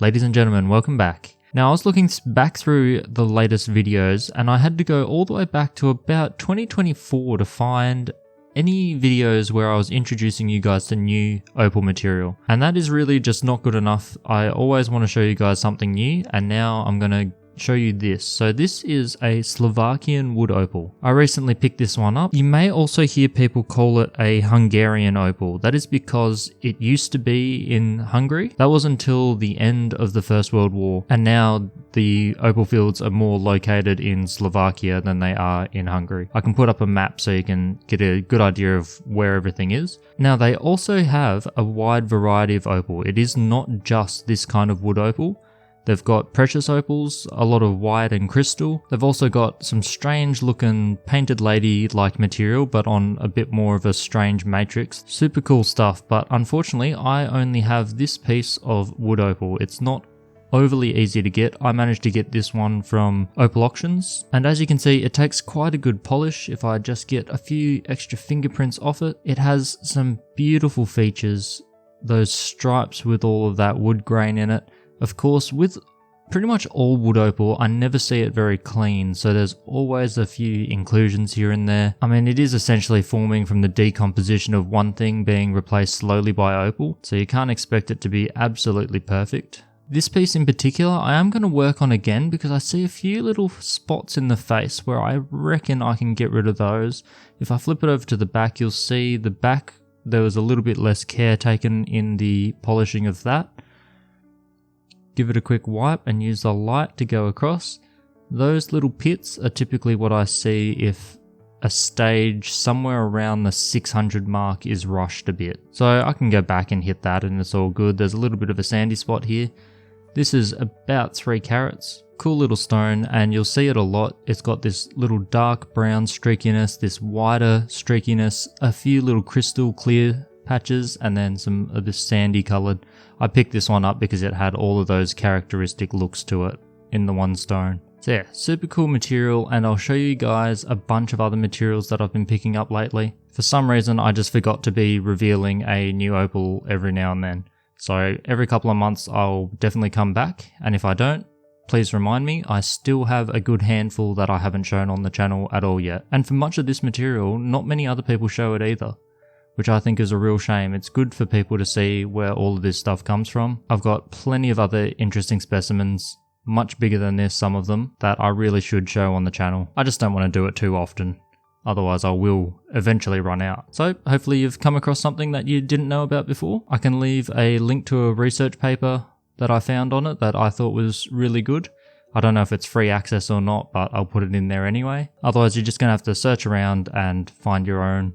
Ladies and gentlemen, welcome back. Now I was looking back through the latest videos and I had to go all the way back to about 2024 to find any videos where I was introducing you guys to new opal material. And that is really just not good enough. I always want to show you guys something new, and now I'm going to show you this. So this is a Slovakian wood opal. I recently picked this one up. You may also hear people call it a Hungarian opal. That is because it used to be in Hungary. That was until the end of the First World War, and now the opal fields are more located in Slovakia than they are in Hungary. I can put up a map so you can get a good idea of where everything is. Now they also have a wide variety of opal. It is not just this kind of wood opal. They've got precious opals, a lot of white and crystal. They've also got some strange looking painted lady-like material, but on a bit more of a strange matrix. Super cool stuff, but unfortunately I only have this piece of wood opal. It's not overly easy to get. I managed to get this one from Opal Auctions, and as you can see it takes quite a good polish. If I just get a few extra fingerprints off it, it has some beautiful features. Those stripes with all of that wood grain in it. Of course, with pretty much all wood opal, I never see it very clean, so there's always a few inclusions here and there. I mean, it is essentially forming from the decomposition of one thing being replaced slowly by opal, so you can't expect it to be absolutely perfect. This piece in particular, I am going to work on again because I see a few little spots in the face where I reckon I can get rid of those. If I flip it over to the back, you'll see the back, there was a little bit less care taken in the polishing of that. Give it a quick wipe and use the light to go across. Those little pits are typically what I see if a stage somewhere around the 600 mark is rushed a bit. So I can go back and hit that and it's all good. There's a little bit of a sandy spot here. This is about 3 carats. Cool little stone, and you'll see it a lot. It's got this little dark brown streakiness, this wider streakiness, a few little crystal clear patches, and then some of this sandy coloured. I picked this one up because it had all of those characteristic looks to it in the one stone. So yeah, super cool material, and I'll show you guys a bunch of other materials that I've been picking up lately. For some reason I just forgot to be revealing a new opal every now and then. So every couple of months I'll definitely come back, and if I don't, please remind me. I still have a good handful that I haven't shown on the channel at all yet. And for much of this material, not many other people show it either, which I think is a real shame. It's good for people to see where all of this stuff comes from. I've got plenty of other interesting specimens, much bigger than this, some of them, that I really should show on the channel. I just don't want to do it too often, otherwise I will eventually run out. So hopefully you've come across something that you didn't know about before. I can leave a link to a research paper that I found on it that I thought was really good. I don't know if it's free access or not, but I'll put it in there anyway. Otherwise you're just going to have to search around and find your own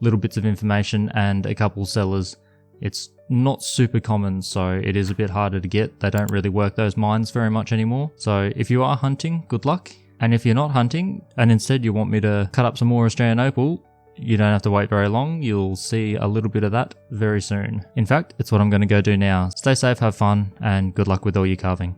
little bits of information and a couple sellers. It's not super common, so it is a bit harder to get. They don't really work those mines very much anymore. So if you are hunting, good luck. And if you're not hunting and instead you want me to cut up some more Australian opal, you don't have to wait very long. You'll see a little bit of that very soon. In fact, it's what I'm going to go do now. Stay safe, have fun, and good luck with all your carving.